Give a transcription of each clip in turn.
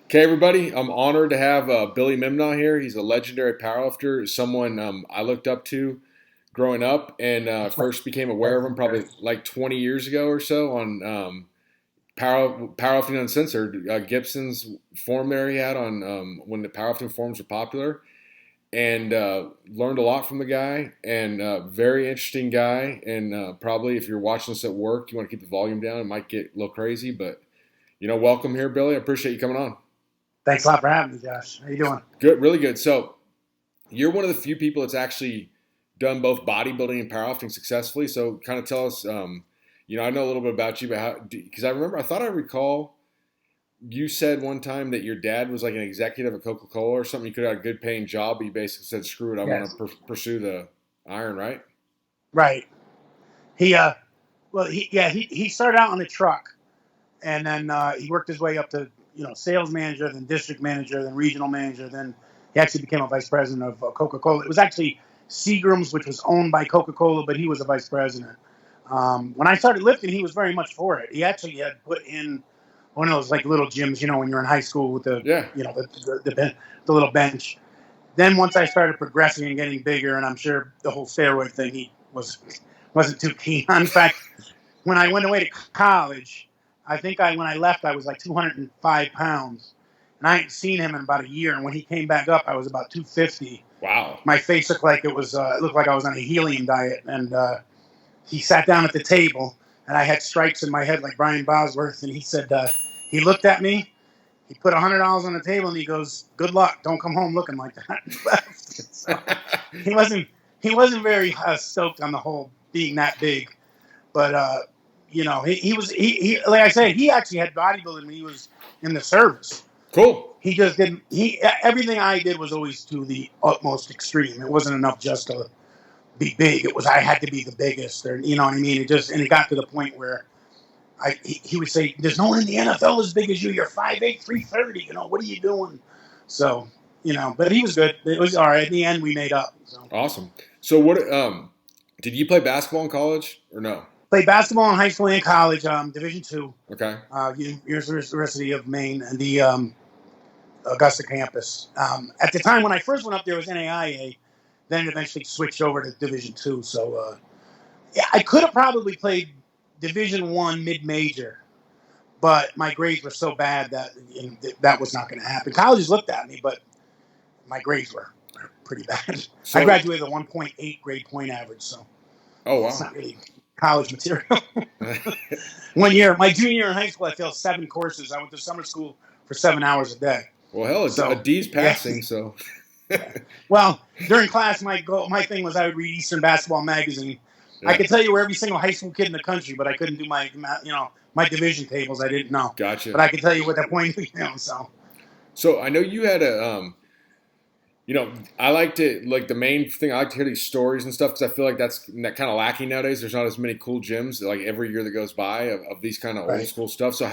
Okay, everybody, I'm honored to have Billy Mimnaugh here. He's a legendary powerlifter, someone I looked up to growing up, and first became aware of him probably like 20 years ago or so on Powerlifting Uncensored. Gibson's forum there he had on when the powerlifting forums were popular, and learned a lot from the guy, and very interesting guy. And probably if you're watching this at work, you want to keep the volume down. It might get a little crazy, but welcome here, Billy. I appreciate you coming on. Thanks a lot for having me, Josh. How you doing? Good, really good. So you're one of the few people that's actually done both bodybuilding and powerlifting successfully. So kind of tell us, I know a little bit about you, but how? Because I thought I recall you said one time that your dad was like an executive at Coca-Cola or something. You could have a good paying job, but you basically said, "Screw it, I want Yes. to pursue the iron." Right? Right. He he started out on the truck, and then he worked his way up to sales manager, then district manager, then regional manager, then he actually became a vice president of Coca-Cola. It was actually Seagram's, which was owned by Coca-Cola, but he was a vice president. When I started lifting, he was very much for it. He actually had put in one of those like little gyms, when you're in high school with the Yeah. the little bench. Then once I started progressing and getting bigger, and I'm sure the whole steroid thing he wasn't too keen on. In fact, when I went away to college, I think when I left I was like 205 pounds, and I hadn't seen him in about a year. And when he came back up, I was about 250. Wow. My face looked like it looked like I was on a helium diet, and he sat down at the table, and I had stripes in my head like Brian Bosworth, and he said he looked at me. He put $100 on the table and he goes, "Good luck. Don't come home looking like that." So he wasn't very stoked on the whole being that big, but he was he like I said, he actually had bodybuilding when he was in the service. Cool. He just didn't. He Everything I did was always to the utmost extreme. It wasn't enough just to be big. It was I had to be the biggest, or you know what I mean. It got to the point where he would say, "There's no one in the NFL as big as you. You're 5'8", 330. What are you doing?" So, but he was good. It was all right. At the end, we made up. So. Awesome. So what? Did you play basketball in college or no? Played basketball in high school and college, Division II, Okay. University of Maine, and the Augusta campus. At the time when I first went up there, it was NAIA. Then it eventually switched over to Division II. So, yeah, I could have probably played Division I mid-major, but my grades were so bad that that was not going to happen. Colleges looked at me, but my grades were pretty bad. So, I graduated with a 1.8 grade point average, so oh wow, it's not really college material. One year, my junior year in high school, I failed 7 courses. I went to summer school for 7 hours a day. Well, hell, So, a D's passing, yeah. so. Well, during class, my thing was I would read Eastern Basketball Magazine. Yeah. I could tell you where every single high school kid in the country, but I couldn't do my division tables. I didn't know. Gotcha. But I could tell you what the point, so. So I know you had a, I like to, like the main thing, I like to hear these stories and stuff because I feel like that's kind of lacking nowadays. There's not as many cool gyms, like every year that goes by of these kind of old school stuff. So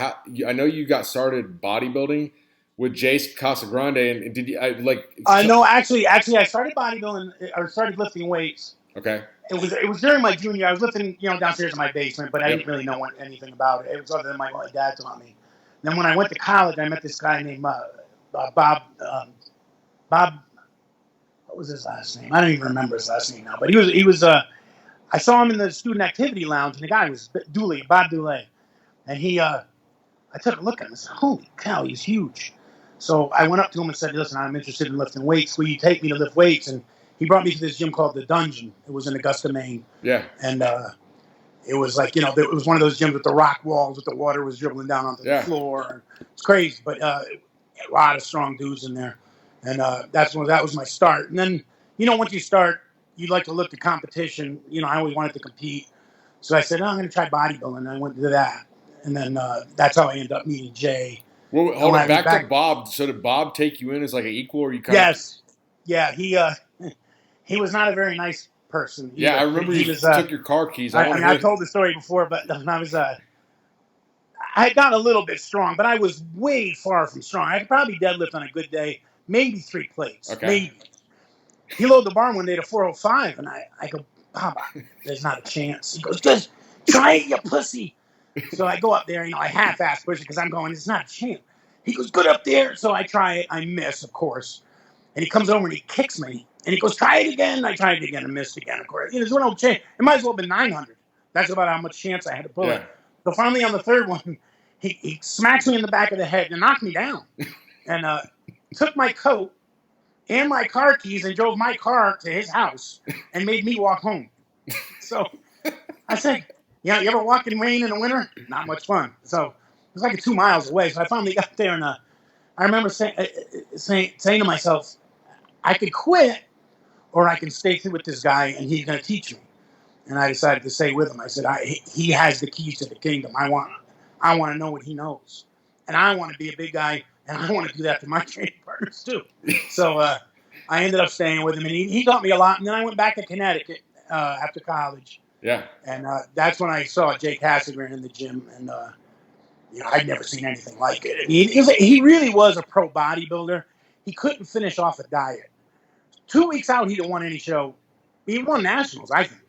I know you got started bodybuilding with Jace Casagrande, and did you No, actually, I started bodybuilding. I started lifting weights. Okay. It was during my junior. I was lifting, downstairs in my basement, but I didn't really know anything about it. It was other than my dad taught me. And then when I went to college, I met this guy named Bob. Bob, what was his last name? I don't even remember his last name now. But he was. I saw him in the student activity lounge, and the guy was Bob Dooley, and I took a look at him and said, "Holy cow, he's huge." So I went up to him and said, "Listen, I'm interested in lifting weights. Will you take me to lift weights?" And he brought me to this gym called The Dungeon. It was in Augusta, Maine. Yeah. And it was like, it was one of those gyms with the rock walls with the water was dribbling down onto the floor. It's crazy, but a lot of strong dudes in there. And that was my start. And then, once you start, you like to look at competition. I always wanted to compete. So I said, I'm going to try bodybuilding. And I went to that. And then that's how I ended up meeting Jay. Well, hold on, back to Bob. So did Bob take you in as like an equal, or you kind of? Yes. Yeah, he was not a very nice person. Yeah, I remember he took your car keys. I've told the story before, but when I got a little bit strong, but I was way far from strong. I could probably deadlift on a good day, maybe 3 plates. Okay. Maybe. He loaded the bar one day to 405, and I go, "Bob, there's not a chance." He goes, "Just try it, you pussy." So I go up there, I half-ass push it because I'm going, "It's not a chance." He goes, good up there. So I try it. I miss, of course. And he comes over and he kicks me. And he goes, try it again. I tried it again and missed again, of course. There's no chance. It might as well have been 900. That's about how much chance I had to pull it. So finally on the third one, he smacks me in the back of the head and knocked me down. And took my coat and my car keys and drove my car to his house and made me walk home. So I said, you ever walk in rain in the winter? Not much fun. So it was like 2 miles away. So I finally got there, and I remember saying to myself, I could quit or I can stay with this guy and he's going to teach me. And I decided to stay with him. I said, he has the keys to the kingdom. I want to know what he knows. And I want to be a big guy, and I want to do that to my training partners too. So I ended up staying with him, and he taught me a lot. And then I went back to Connecticut after college. Yeah. And that's when I saw Jake Hassegren in the gym, and I'd never seen anything like it. He really was a pro bodybuilder. He couldn't finish off a diet. 2 weeks out, he didn't won any show. He won nationals, I think.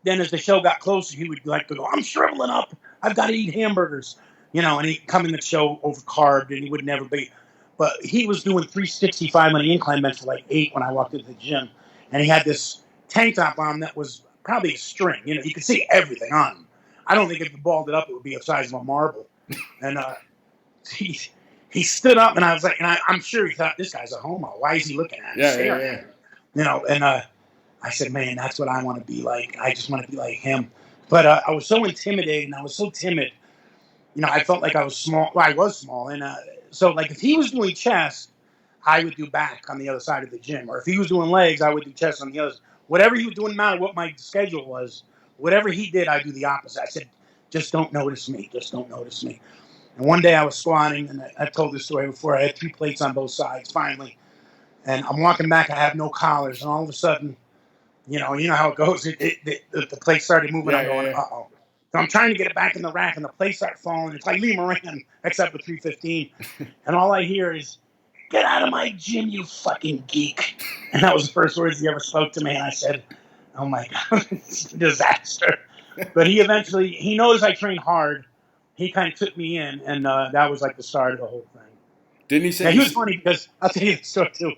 Then as the show got closer, he would like to go, I'm shriveling up. I've got to eat hamburgers. And he'd come in the show over-carbed, and he would never be. But he was doing 365 on the incline bench for like 8 when I walked into the gym. And he had this tank top on that was probably a string. You could see everything on him. I don't think if you balled it up, it would be the size of a marble. And he stood up, and I was like, and I'm sure he thought, this guy's a homo. Why is he looking at me? Yeah. And I said, man, that's what I want to be like. I just want to be like him. But I was so intimidated, and I was so timid. I felt like I was small. Well, I was small. And so, like, if he was doing chest, I would do back on the other side of the gym. Or if he was doing legs, I would do chest on the other. Whatever he was doing, no matter what my schedule was, whatever he did, I do the opposite. I said, just don't notice me. Just don't notice me. And one day I was squatting, and I've told this story before. I had 3 plates on both sides, finally. And I'm walking back. I have no collars. And all of a sudden, you know how it goes. The plate started moving. I'm going, uh-oh. So I'm trying to get it back in the rack, and the plates start falling. It's like Lee Moran, except with 315. And all I hear is, get out of my gym, you fucking geek. And that was the first words he ever spoke to me. And I said, oh, my God, it's a disaster. But he noticed I trained hard. He kind of took me in, and that was like the start of the whole thing. Didn't he say? Yeah, he was funny because I'll tell you the story, too.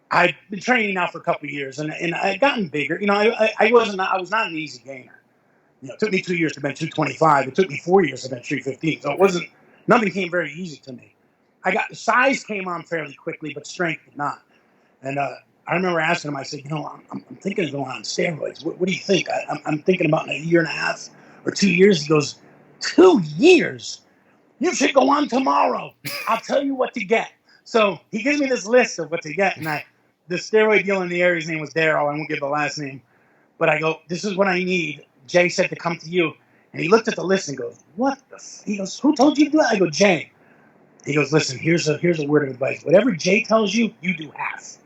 I've been training now for a couple of years, and I've gotten bigger. I was not an easy gainer. It took me 2 years to bench 225. It took me 4 years to bench 315. So nothing came very easy to me. The size came on fairly quickly, but strength did not. And I remember asking him, I said, I'm thinking of going on steroids. What do you think? I'm thinking about in a year and a half or 2 years. He goes, 2 years? You should go on tomorrow. I'll tell you what to get. So he gives me this list of what to get. And the steroid dealer in the area, his name was Daryl. I won't give the last name. But I go, this is what I need. Jay said to come to you. And he looked at the list and goes, what the He goes, who told you to do that? I go, Jay. He goes, listen, here's a word of advice. Whatever Jay tells you, you do half.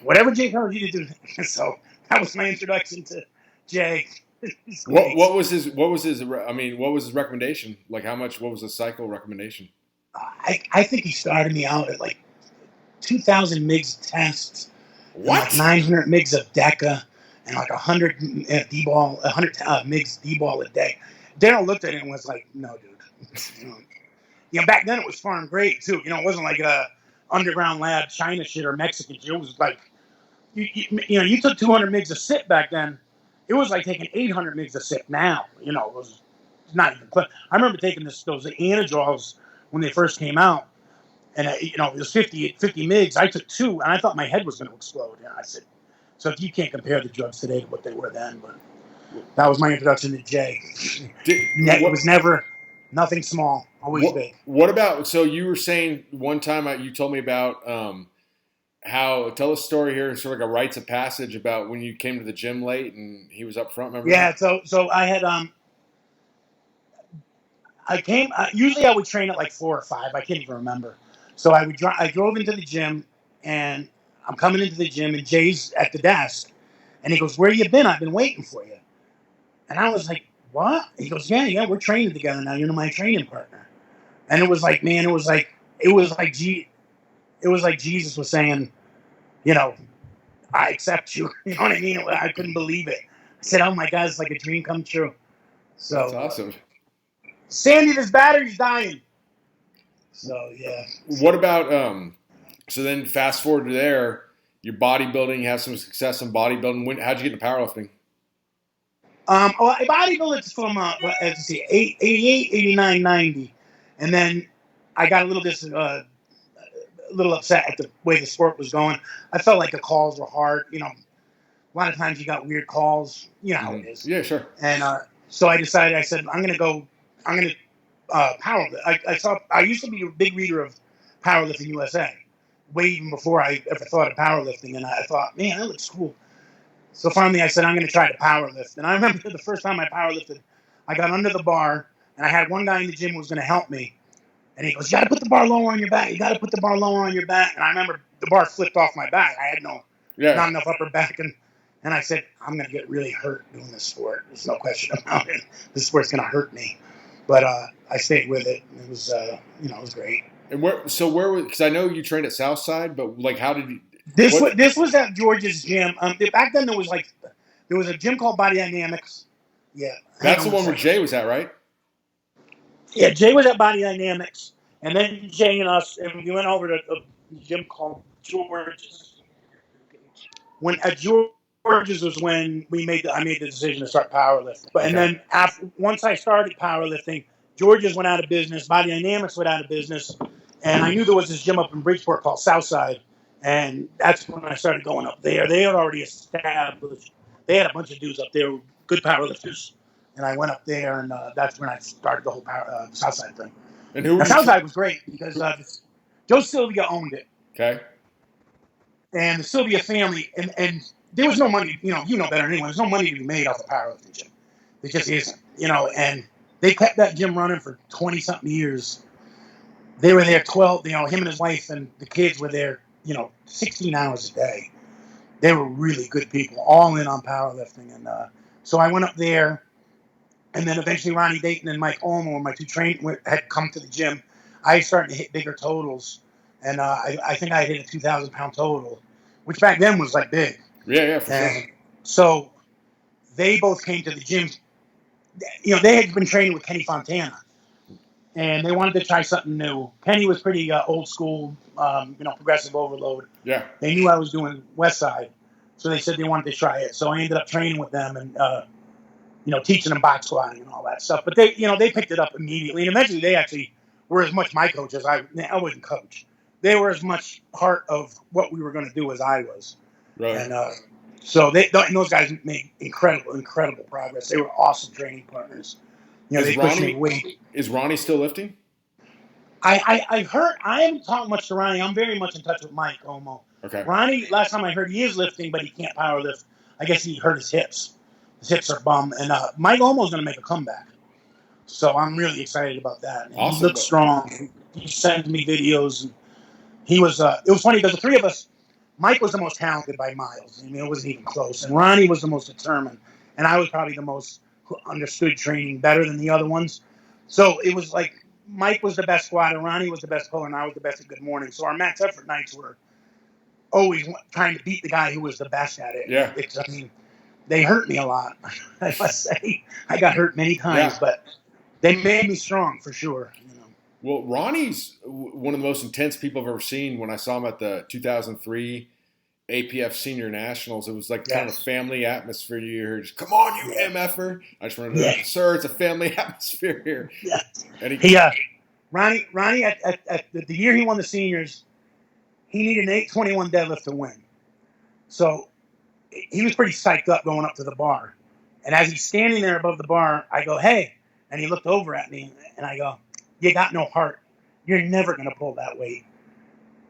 Whatever Jay tells you to do. So that was my introduction to Jay. What was his recommendation? Like what was the cycle recommendation? I think he started me out at like 2,000 mgs tests. What? Like 900 mgs of DECA and like 100 D-ball, 100 mgs D-ball a day. Daryl looked at it and was like, no, dude. Back then it was farm grade too. It wasn't like a underground lab China shit or Mexican shit. It was like, you took 200 mgs of SIP back then. It was like taking 800 mgs of SIP now. It was not even close. I remember taking those anadrols when they first came out. And, it was 50 mgs. I took 2, and I thought my head was going to explode. And I said, so if you can't compare the drugs today to what they were then. But that was my introduction to Jay. It was never nothing small, always big. What about, so you were saying one time you told me about tell a story here, sort of like a rites of passage about when you came to the gym late and he was up front, remember? Yeah, so I had, usually I would train at like 4 or 5. I can't even remember. So I drove into the gym, and I'm coming into the gym, and Jay's at the desk, and he goes, where you been? I've been waiting for you. And I was like, what? He goes, yeah, we're training together now. You're my training partner. And it was like, man, it was like Jesus was saying, I accept you. You know what I mean? I couldn't believe it. I said, oh my God, it's like a dream come true. So that's awesome. Sandy, this battery's dying. So yeah. What about so then fast forward to there, your bodybuilding, you have some success in bodybuilding. How'd you get into powerlifting? Well, I bodybuilded from let's see, 88, 89, 90, and then I got a little upset at the way the sport was going. I felt like the calls were hard. A lot of times you got weird calls. You know how it is. Yeah, sure. And so I decided. I said, I'm gonna powerlift. I used to be a big reader of Powerlifting USA, way even before I ever thought of powerlifting. And I thought, man, that looks cool. So finally, I said, I'm going to try to power lift. And I remember the first time I power lifted, I got under the bar, and I had one guy in the gym who was going to help me. And he goes, you got to put the bar lower on your back. You got to put the bar lower on your back. And I remember the bar flipped off my back. I had not enough upper back. And I said, I'm going to get really hurt doing this sport. There's no question about it. This sport's going to hurt me. But I stayed with it. It was, it was great. And where was, because I know you trained at Southside, but like, how did you? This was at George's gym. Back then there was a gym called Body Dynamics. Yeah. That's the one where Jay was at, right? Yeah, Jay was at Body Dynamics. And then Jay and us, and we went over to a gym called George's. At George's was when I made the decision to start powerlifting. And then once I started powerlifting, George's went out of business, Body Dynamics went out of business, and I knew there was this gym up in Bridgeport called Southside. And that's when I started going up there. They had already established. They had a bunch of dudes up there, good powerlifters. And I went up there, and that's when I started the whole Southside thing. And Southside was great because Joe Sylvia owned it. Okay. And the Sylvia family, and there was no money. You know better than anyone. There's no money to be made off a powerlifting gym. It just isn't. And they kept that gym running for 20-something years. They were there 12. Him and his wife and the kids were there. 16 hours a day. They were really good people, all in on powerlifting. And so I went up there, and then eventually Ronnie Dayton and Mike Olmo, my two trainers, had come to the gym. I started to hit bigger totals, and I think I hit a 2,000-pound total, which back then was like big. Yeah, for sure. So they both came to the gym. They had been training with Kenny Fontana. And they wanted to try something new. Kenny was pretty old school, progressive overload. Yeah. They knew I was doing West Side, so they said they wanted to try it. So I ended up training with them and, teaching them box squatting and all that stuff. But they picked it up immediately, and eventually they actually were as much my coach as I wasn't coach. They were as much part of what we were going to do as I was. Right. And so those guys made incredible progress. They were awesome training partners. They pushed me way. Is Ronnie still lifting? I heard. I haven't talked much to Ronnie. I'm very much in touch with Mike Olmo. Okay. Ronnie, last time I heard, he is lifting, but he can't power lift. I guess he hurt his hips. His hips are bum. And Mike Olmo's going to make a comeback. So I'm really excited about that. And awesome. He looks strong. He sends me videos. And he was. It was funny because the three of us, Mike was the most talented by miles. I mean, it wasn't even close. And Ronnie was the most determined. And I was probably the most who understood training better than the other ones. So it was like Mike was the best squatter, Ronnie was the best puller, and I was the best at Good Morning. So our max effort nights were always trying to beat the guy who was the best at it. Yeah. They hurt me a lot. I must say, I got hurt many times, but they made me strong for sure. Well, Ronnie's one of the most intense people I've ever seen. When I saw him at the 2003 APF Senior Nationals, it was like kind of a family atmosphere. You hear, just come on, you MFer. I just wanted to sir, it's a family atmosphere here. Yeah. And Ronnie at the year he won the seniors, he needed an 821 deadlift to win. So he was pretty psyched up going up to the bar. And as he's standing there above the bar, I go, hey. And he looked over at me, and I go, you got no heart. You're never going to pull that weight.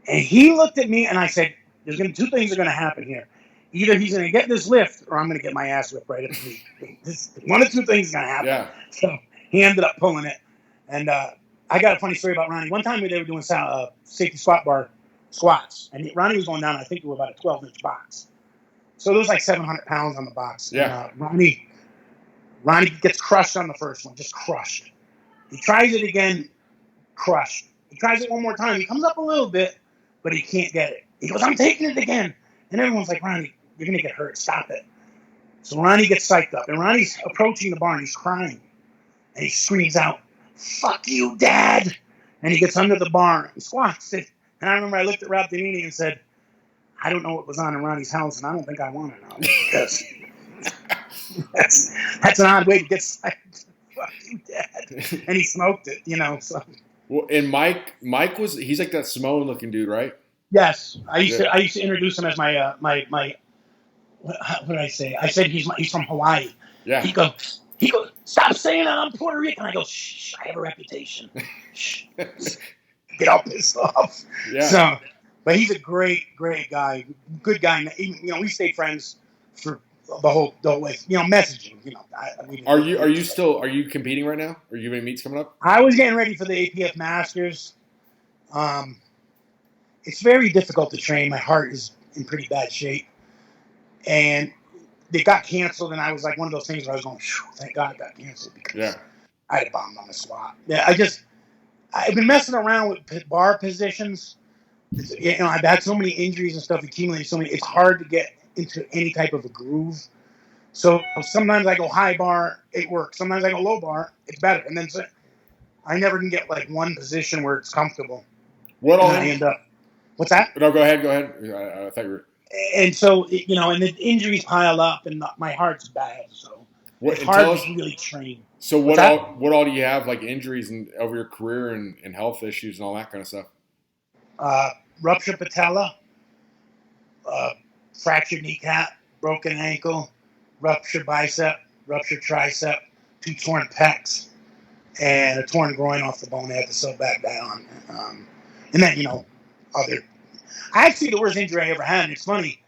And he looked at me, and I said, two things are going to happen here. Either he's going to get this lift, or I'm going to get my ass whipped right at the knee. One of two things is going to happen. Yeah. So he ended up pulling it. And I got a funny story about Ronnie. One time they were doing safety squat bar squats, and Ronnie was going down, I think, to about a 12-inch box. So there was like 700 pounds on the box. Yeah. And, Ronnie gets crushed on the first one, just crushed. He tries it again, crushed. He tries it one more time. He comes up a little bit, but he can't get it. He goes, I'm taking it again. And everyone's like, Ronnie, you're going to get hurt. Stop it. So Ronnie gets psyched up. And Ronnie's approaching the bar, and he's crying. And he screams out, fuck you, Dad. and he gets under the bar and squats it. And I remember I looked at Rob Danini and said, I don't know what was on in Ronnie's house, and I don't think I want to know, because that's an odd way to get psyched. Fuck you, Dad. And he smoked it, So. Well, and he's like that Samoan looking dude, right? Yes, I used to introduce him as my what did I say? I said he's from Hawaii. Yeah. He goes, stop saying that, I'm Puerto Rican. I go, shh, I have a reputation. Shh. Get all pissed off. Yeah. So, but he's a great guy, good guy. We stayed friends for the whole way. Messaging. Are you competing right now? Are you having meets coming up? I was getting ready for the APF Masters. It's very difficult to train. My heart is in pretty bad shape, and they got canceled. And I was like one of those things where I was going, thank God it got canceled, because I had bombed on the squat. Yeah, I've been messing around with bar positions. I've had so many injuries and stuff accumulating. It's hard to get into any type of a groove. So sometimes I go high bar, it works. Sometimes I go low bar, it's better. And then I never can get like one position where it's comfortable. I end up. What's that? No, go ahead. I thought you were. And so, and the injuries pile up, and my heart's bad. So it's hard to really train. So what all do you have, like injuries over your career and health issues and all that kind of stuff? Ruptured patella, fractured kneecap, broken ankle, ruptured bicep, ruptured tricep, 2 torn pecs, and a torn groin off the bone. I had to sew back down. And then, other. Actually, the worst injury I ever had, and it's funny,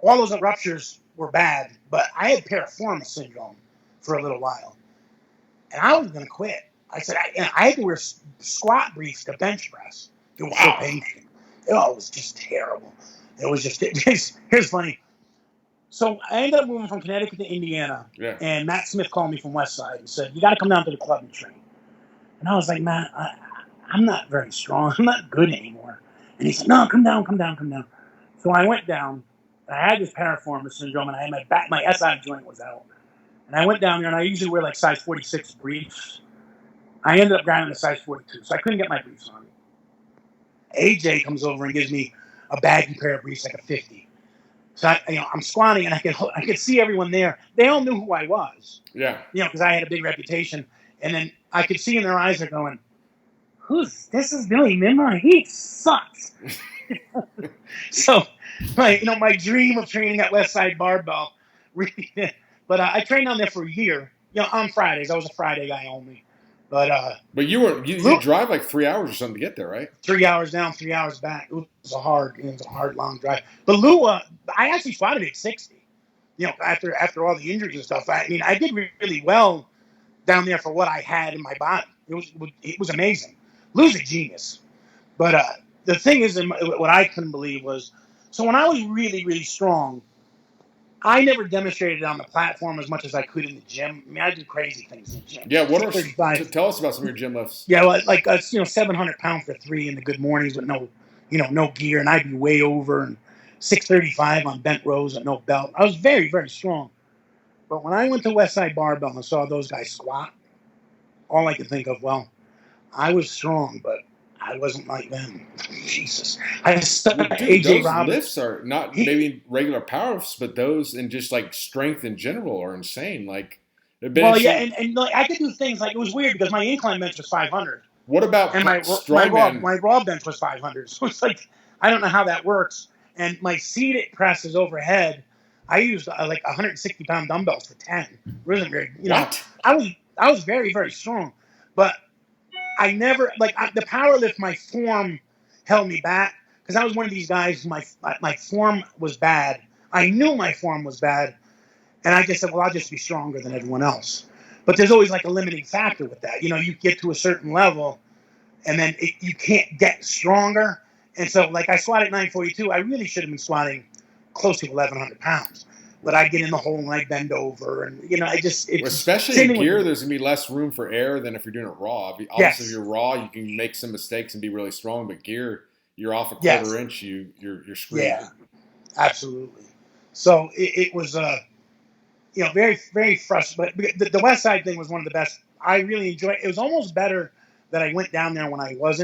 all those ruptures were bad, but I had piriformis syndrome for a little while. And I was going to quit. I said, I had to wear squat briefs to bench press. It was so painful. It was just terrible. It was just, here's funny. So I ended up moving from Connecticut to Indiana. Yeah. And Matt Smith called me from West Side and said, you got to come down to the club and train. And I was like, Matt, I'm not very strong. I'm not good anymore. And he said, no, come down. So I went down. I had this piriformis syndrome, and I had my SI joint was out. And I went down there, and I usually wear like size 46 briefs. I ended up grinding a size 42, so I couldn't get my briefs on. AJ comes over and gives me a baggy pair of briefs, like a 50. So I'm squatting, and I could see everyone there. They all knew who I was. Yeah. Because I had a big reputation. And then I could see in their eyes, they're going, this is Billy Mimnaugh? He sucks. So, my dream of training at Westside Barbell really did. But I trained down there for a year. On Fridays. I was a Friday guy only. But you drive like 3 hours or something to get there, right? 3 hours down, 3 hours back. It was a hard, long drive. But Lou, I actually squatted at 60. After all the injuries and stuff. I did really well down there for what I had in my body. It was amazing. Lou's a genius. But the thing is, what I couldn't believe was, so when I was really, really strong, I never demonstrated it on the platform as much as I could in the gym. I did crazy things in the gym. Yeah, tell us about some of your gym lifts. Yeah, like 700 pounds for 3 in the good mornings with no gear, and I'd be way over, and 635 on bent rows and no belt. I was very, very strong. But when I went to Westside Barbell and saw those guys squat, all I could think of, I was strong, but I wasn't like them. Jesus. AJ those Roberts. Lifts are not maybe regular power lifts, but those and just like strength in general are insane. Like, and I could do things like, it was weird because my incline bench was 500. What about my raw bench was 500? So it's like, I don't know how that works. And my seated press is overhead. I used like 160-pound dumbbells for 10. It wasn't very, What? I was very, very strong, but I never the power lift. My form held me back because I was one of these guys. My form was bad. I knew my form was bad, and I just said, "Well, I'll just be stronger than everyone else." But there's always like a limiting factor with that. You get to a certain level, and then you can't get stronger. And so, like, I squatted 942. I really should have been squatting close to 1,100 pounds. But I get in the hole and I bend over, and especially in gear, there's gonna be less room for error than if you're doing it raw. Obviously, if you're raw, you can make some mistakes and be really strong. But gear, you're off a quarter inch, you're screwed. Yeah, absolutely. So it was very, very frustrating. But the West Side thing was one of the best. I really enjoyed it. It was almost better that I went down there when I wasn't.